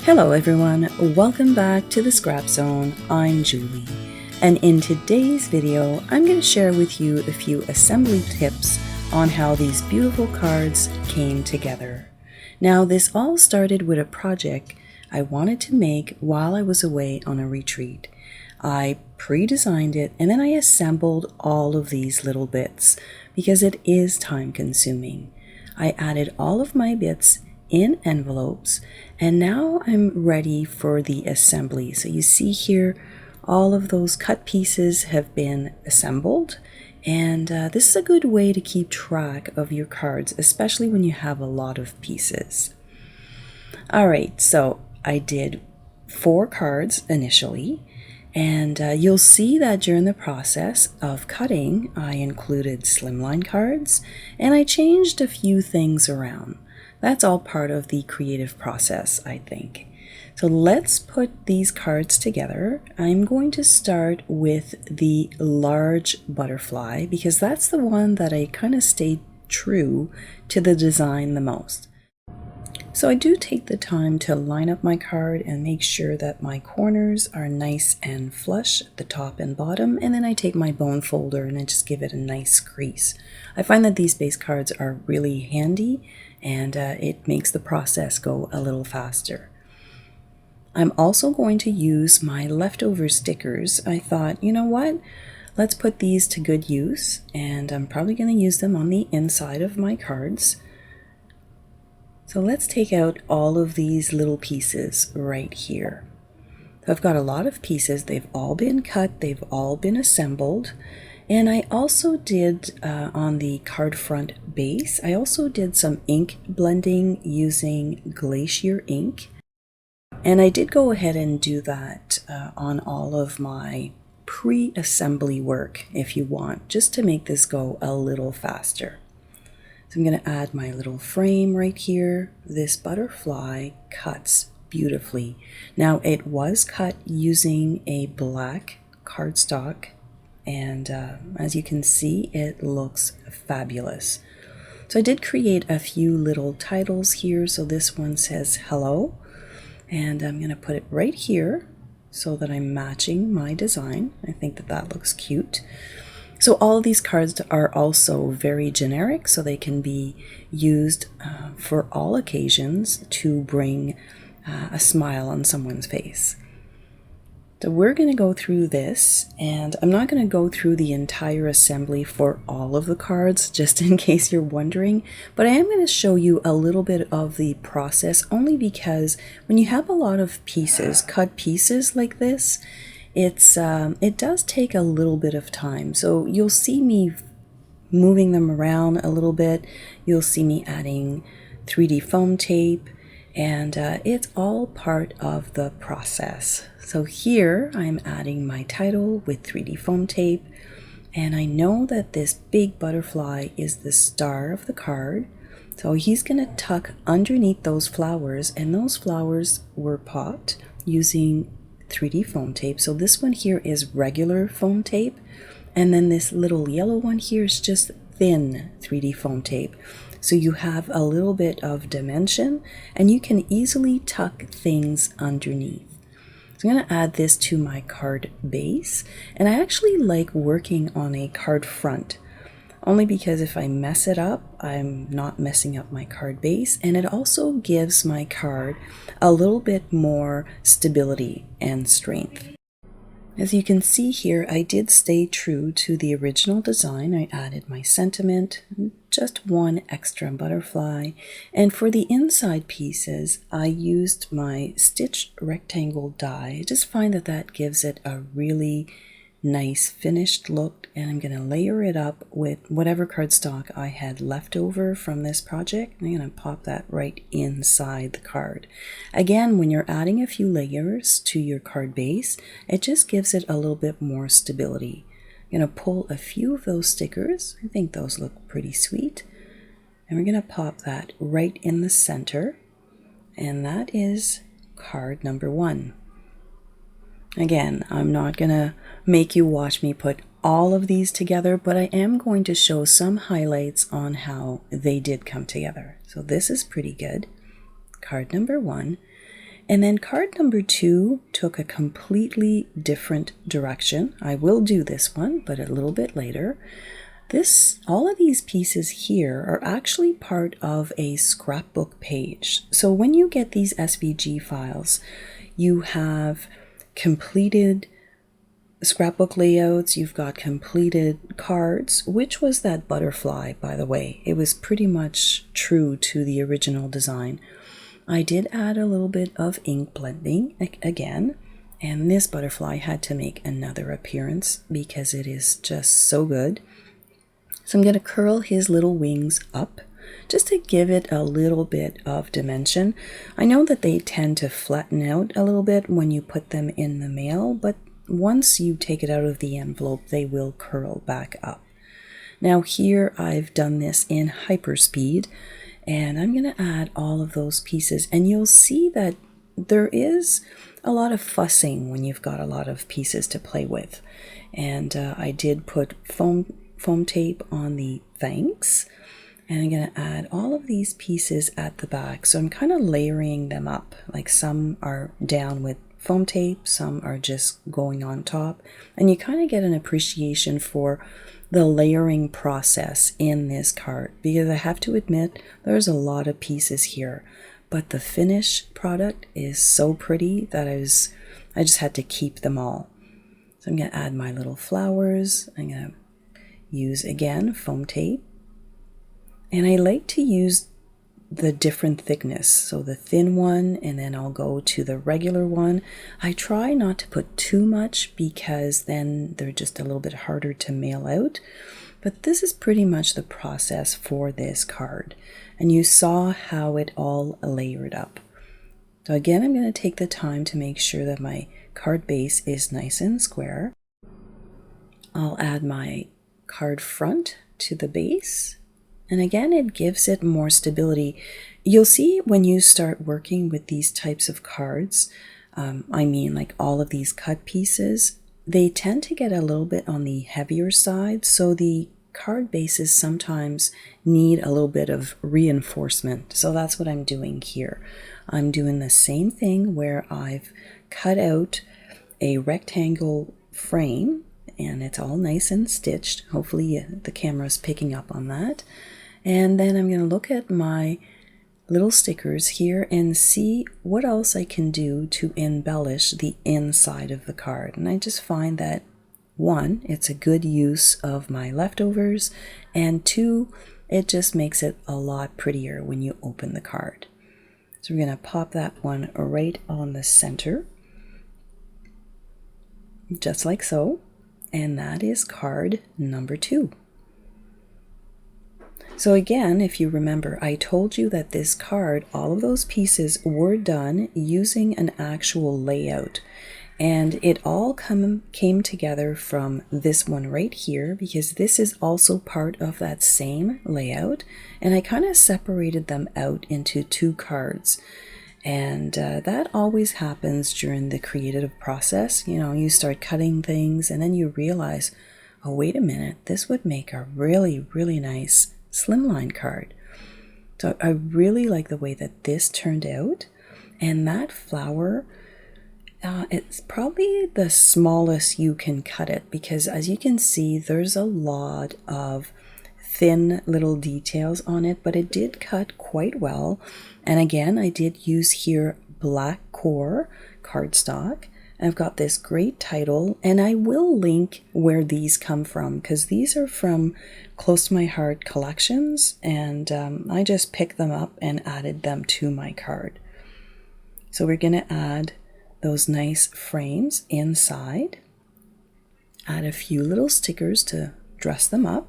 Hello everyone, welcome back to the Scrap Zone. I'm Julie, and in today's video I'm going to share with you a few assembly tips on how these beautiful cards came together. Now this all started with a project I wanted to make while I was away on a retreat. I pre-designed it and then I assembled all of these little bits because it is time consuming. I added all of my bits in envelopes, and now I'm ready for the assembly. So you see here all of those cut pieces have been assembled, and this is a good way to keep track of your cards, especially when you have a lot of pieces. Alright, so I did 4 cards initially, and you'll see that during the process of cutting I included slimline cards and I changed a few things around. That's all part of the creative process, I think. So let's put these cards together. I'm going to start with the large butterfly because that's the one that I kind of stayed true to the design the most. So I do take the time to line up my card and make sure that my corners are nice and flush at the top and bottom, and then I take my bone folder and I just give it a nice crease. I find that these base cards are really handy and it makes the process go a little faster. I'm also going to use my leftover stickers. I thought, you know what? Let's put these to good use, and I'm probably going to use them on the inside of my cards. So let's take out all of these little pieces right here. I've got a lot of pieces. They've all been cut. They've all been assembled. And I also did, on the card front base, I also did some ink blending using glacier ink. And I did go ahead and do that on all of my pre-assembly work, if you want, just to make this go a little faster. So I'm going to add my little frame right here. This butterfly cuts beautifully. Now it was cut using a black cardstock, and as you can see, it looks fabulous. So I did create a few little titles here. So this one says hello, and I'm going to put it right here so that I'm matching my design. I think that that looks cute. So all of these cards are also very generic, so they can be used for all occasions to bring a smile on someone's face. So we're going to go through this, and I'm not going to go through the entire assembly for all of the cards, just in case you're wondering, but I am going to show you a little bit of the process, only because when you have a lot of pieces, cut pieces like this, it does take a little bit of time. So you'll see me moving them around a little bit. You'll see me adding 3D foam tape, and it's all part of the process. So here I'm adding my title with 3D foam tape, and I know that this big butterfly is the star of the card. So he's going to tuck underneath those flowers, and those flowers were popped using 3D foam tape. So this one here is regular foam tape, and then this little yellow one here is just thin 3D foam tape. So you have a little bit of dimension, and you can easily tuck things underneath. So I'm going to add this to my card base, and I actually like working on a card front, only because if I mess it up, I'm not messing up my card base, and it also gives my card a little bit more stability and strength. As you can see here, I did stay true to the original design. I added my sentiment, just one extra butterfly, and for the inside pieces, I used my stitched rectangle die. I just find that that gives it a really nice finished look, and I'm going to layer it up with whatever cardstock I had left over from this project. I'm going to pop that right inside the card. Again, when you're adding a few layers to your card base, it just gives it a little bit more stability. I'm going to pull a few of those stickers. I think those look pretty sweet. And we're going to pop that right in the center, and that is card number 1. Again, I'm not going to make you watch me put all of these together, but I am going to show some highlights on how they did come together. So this is pretty good. Card number 1. And then card number 2 took a completely different direction. I will do this one, but a little bit later. All of these pieces here are actually part of a scrapbook page. So when you get these SVG files, you have completed scrapbook layouts, you've got completed cards, which was that butterfly, by the way. It was pretty much true to the original design. I did add a little bit of ink blending again, and this butterfly had to make another appearance because it is just so good. So I'm going to curl his little wings up just to give it a little bit of dimension. I know that they tend to flatten out a little bit when you put them in the mail, but once you take it out of the envelope, they will curl back up. Now here I've done this in hyperspeed, and I'm going to add all of those pieces, and you'll see that there is a lot of fussing when you've got a lot of pieces to play with. And I did put foam tape on the thanks, and I'm going to add all of these pieces at the back. So I'm kind of layering them up, like some are down with foam tape, some are just going on top, and you kind of get an appreciation for the layering process in this card, because I have to admit there's a lot of pieces here, but the finished product is so pretty that I just had to keep them all. So I'm going to add my little flowers. I'm going to use again foam tape, and I like to use the different thickness, so the thin one, and then I'll go to the regular one. I try not to put too much because then they're just a little bit harder to mail out, but this is pretty much the process for this card, and you saw how it all layered up. So again, I'm going to take the time to make sure that my card base is nice and square. I'll add my card front to the base, and again it gives it more stability. You'll see when you start working with these types of cards, I mean like all of these cut pieces, they tend to get a little bit on the heavier side, so the card bases sometimes need a little bit of reinforcement. So that's what I'm doing here. I'm doing the same thing where I've cut out a rectangle frame, and it's all nice and stitched. Hopefully the camera's picking up on that. And then I'm going to look at my little stickers here and see what else I can do to embellish the inside of the card. And I just find that, one, it's a good use of my leftovers, and two, it just makes it a lot prettier when you open the card. So we're going to pop that one right on the center, just like so. And that is card number 2. So again, if you remember, I told you that this card, all of those pieces were done using an actual layout. And it all came together from this one right here, because this is also part of that same layout. And I kind of separated them out into 2 cards. And that always happens during the creative process. You know, you start cutting things and then you realize, oh, wait a minute, this would make a really, really nice Slimline card. So I really like the way that this turned out. And that flower, it's probably the smallest you can cut it, because as you can see, there's a lot of thin little details on it, but it did cut quite well. And again, I did use here black core cardstock. I've got this great title, and I will link where these come from, because these are from Close to My Heart collections, and I just picked them up and added them to my card. So we're going to add those nice frames inside, add a few little stickers to dress them up.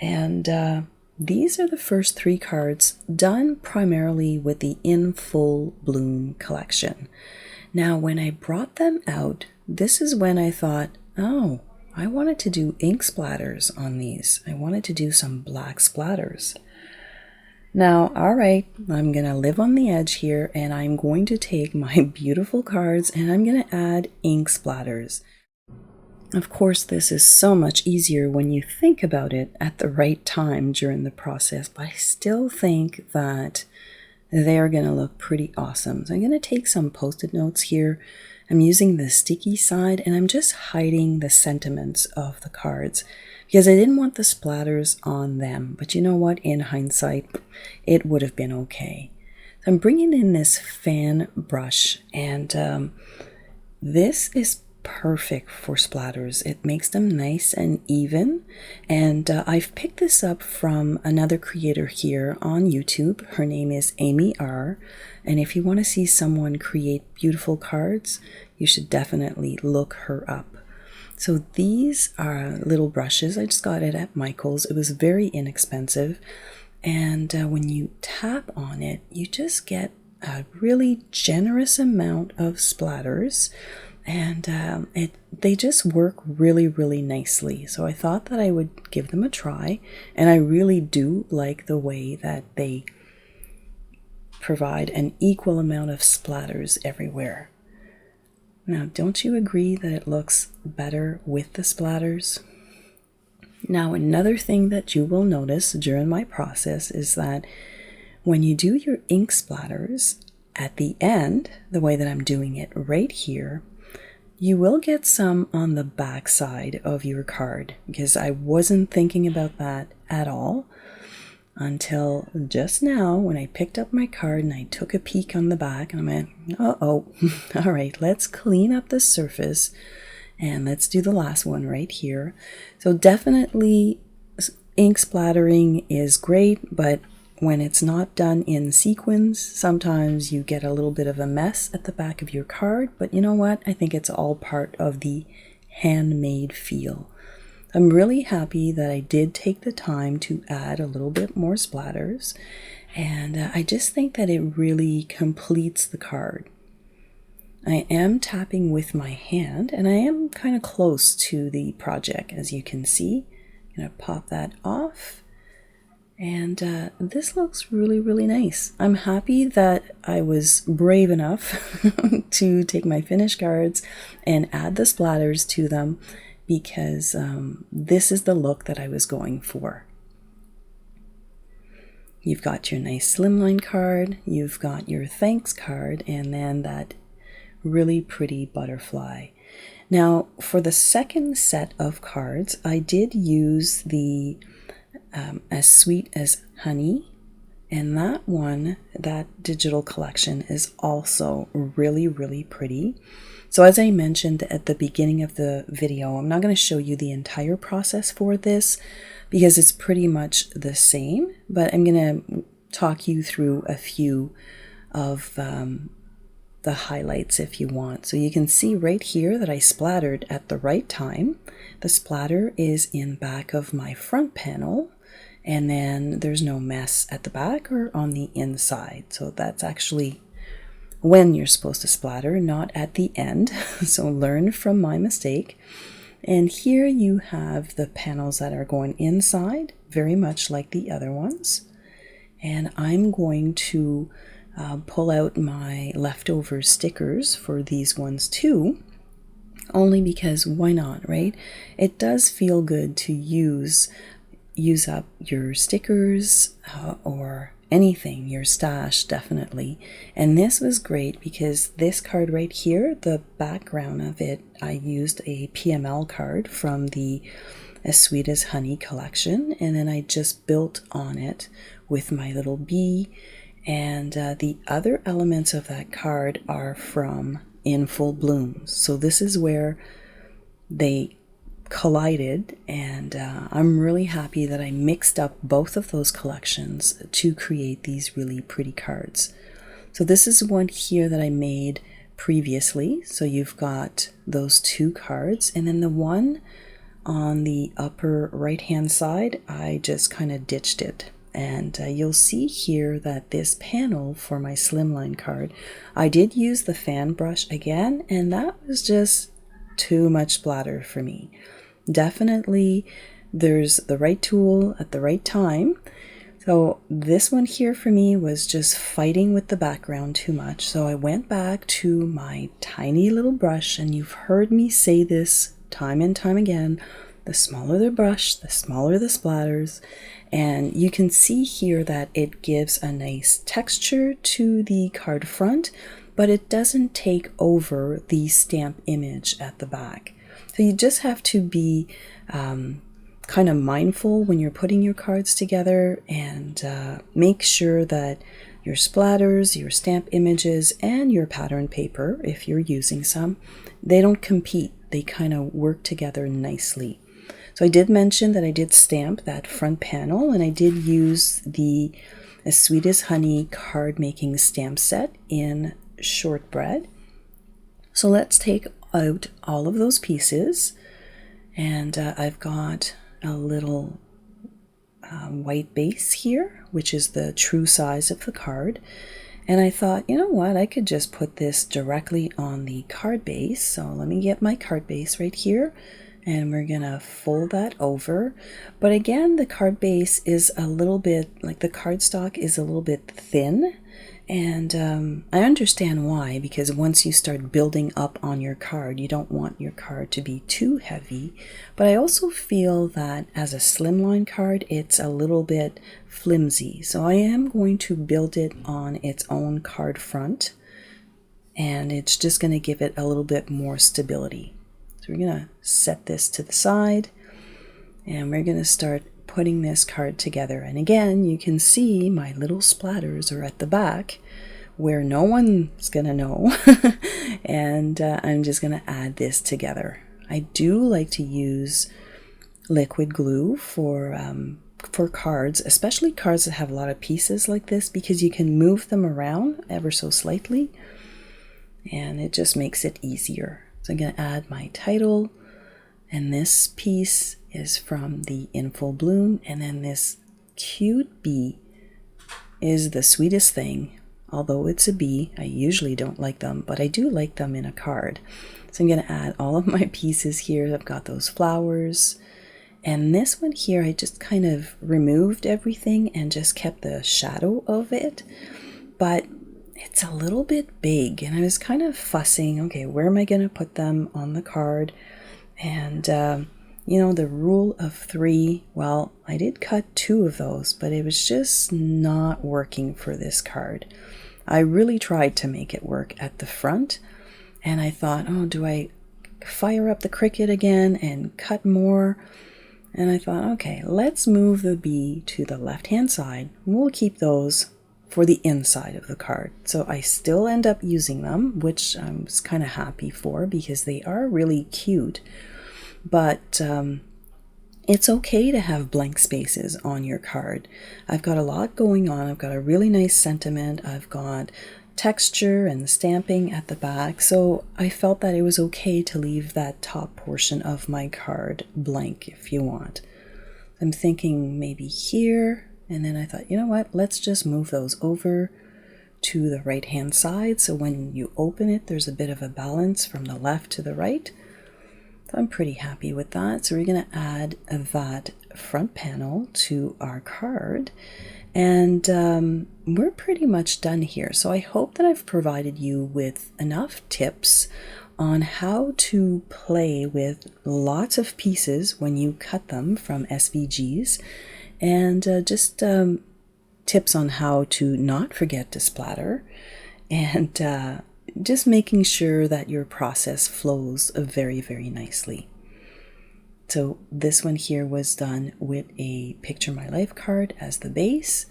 And these are the first 3 cards done primarily with the In Full Bloom collection. Now, when I brought them out, this is when I thought, oh, I wanted to do ink splatters on these. I wanted to do some black splatters. Now, all right, I'm going to live on the edge here, and I'm going to take my beautiful cards and I'm going to add ink splatters. Of course, this is so much easier when you think about it at the right time during the process, but I still think that they're going to look pretty awesome. So I'm going to take some post-it notes here. I'm using the sticky side, and I'm just hiding the sentiments of the cards because I didn't want the splatters on them. But you know what? In hindsight, it would have been okay. So I'm bringing in this fan brush, and this is perfect for splatters. It makes them nice and even, and I've picked this up from another creator here on YouTube. Her name is Amy R, and if you want to see someone create beautiful cards, you should definitely look her up. So these are little brushes. I just got it at Michael's. It was very inexpensive, and when you tap on it, you just get a really generous amount of splatters, and they just work really, really nicely. So I thought that I would give them a try, and I really do like the way that they provide an equal amount of splatters everywhere. Now, don't you agree that it looks better with the splatters? Now, another thing that you will notice during my process is that when you do your ink splatters at the end, the way that I'm doing it right here, you will get some on the back side of your card, because I wasn't thinking about that at all until just now when I picked up my card and I took a peek on the back, and I went, uh-oh, all right, let's clean up the surface and let's do the last one right here. So definitely ink splattering is great, but when it's not done in sequence, sometimes you get a little bit of a mess at the back of your card, but you know what? I think it's all part of the handmade feel. I'm really happy that I did take the time to add a little bit more splatters, and I just think that it really completes the card. I am tapping with my hand, and I am kind of close to the project, as you can see. I'm going to pop that off. And this looks really, really nice. I'm happy that I was brave enough to take my finished cards and add the splatters to them, because this is the look that I was going for. You've got your nice Slimline card, you've got your thanks card, and then that really pretty butterfly. Now, for the second set of cards, I did use the As Sweet as Honey, and that digital collection is also really, really pretty. So as I mentioned at the beginning of the video, I'm not going to show you the entire process for this because it's pretty much the same, but I'm going to talk you through a few of the highlights if you want. So you can see right here that I splattered at the right time. The splatter is in back of my front panel, and then there's no mess at the back or on the inside. So that's actually when you're supposed to splatter, not at the end. So learn from my mistake. And here you have the panels that are going inside, very much like the other ones. And I'm going to pull out my leftover stickers for these ones too, only because why not, right? It does feel good to use up your stickers or anything, your stash, definitely. And this was great because this card right here, the background of it, I used a PML card from the As Sweet as Honey collection, and then I just built on it with my little bee. And the other elements of that card are from In Full Bloom. So this is where they collided, and I'm really happy that I mixed up both of those collections to create these really pretty cards. So this is one here that I made previously. So you've got those two cards, and then the one on the upper right hand side, I just kind of ditched it. And you'll see here that this panel for my Slimline card, I did use the fan brush again, and that was just too much splatter for me. Definitely there's the right tool at the right time. So this one here for me was just fighting with the background too much. So I went back to my tiny little brush, and you've heard me say this time and time again, the smaller the brush, the smaller the splatters. And you can see here that it gives a nice texture to the card front, but it doesn't take over the stamp image at the back. So you just have to be kind of mindful when you're putting your cards together, and make sure that your splatters, your stamp images, and your pattern paper, if you're using some, they don't compete. They kind of work together nicely. So I did mention that I did stamp that front panel, and I did use the As Sweet as Honey card making stamp set in shortbread. So let's take out all of those pieces, and I've got a little white base here, which is the true size of the card. And I thought, you know what, I could just put this directly on the card base. So let me get my card base right here, and we're gonna fold that over. But again, the card base is a little bit, like the cardstock is a little bit thin. And I understand why, because once you start building up on your card, you don't want your card to be too heavy. But I also feel that as a slimline card, it's a little bit flimsy. So I am going to build it on its own card front, and it's just going to give it a little bit more stability. So we're going to set this to the side, and we're going to start putting this card together. And again, you can see my little splatters are at the back where no one's gonna know. And I'm just gonna add this together. I do like to use liquid glue for cards, especially cards that have a lot of pieces like this, because you can move them around ever so slightly, and it just makes it easier. So I'm gonna add my title, and this piece is from the In Full Bloom, and then this cute bee is the sweetest thing. Although it's a bee, I usually don't like them, but I do like them in a card. So I'm going to add all of my pieces here. I've got those flowers, and this one here I just kind of removed everything and just kept the shadow of it, but it's a little bit big, and I was kind of fussing, okay, where am I going to put them on the card? And you know, the rule of 3, well, I did cut 2 of those, but it was just not working for this card. I really tried to make it work at the front, and I thought, oh, do I fire up the Cricut again and cut more? And I thought, okay, let's move the bee to the left-hand side. We'll keep those for the inside of the card. So I still end up using them, which I was kind of happy for, because they are really cute. But it's okay to have blank spaces on your card. I've got a lot going on. I've got a really nice sentiment. I've got texture and the stamping at the back. So I felt that it was okay to leave that top portion of my card blank if you want. I'm thinking maybe here, and then I thought, you know what, let's just move those over to the right-hand side. So when you open it, there's a bit of a balance from the left to the right. So I'm pretty happy with that. So we're going to add that front panel to our card, and we're pretty much done here. So I hope that I've provided you with enough tips on how to play with lots of pieces when you cut them from SVGs, and just tips on how to not forget to splatter, and just making sure that your process flows very, very nicely. So this one here was done with a Picture My Life card as the base,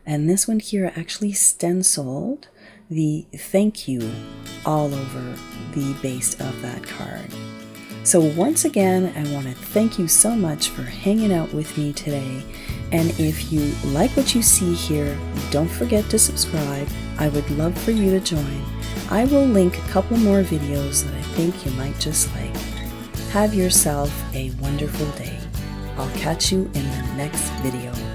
and this one here actually stenciled the thank you all over the base of that card. So once again, I want to thank you so much for hanging out with me today. And if you like what you see here, don't forget to subscribe. I would love for you to join. I will link a couple more videos that I think you might just like. Have yourself a wonderful day. I'll catch you in the next video.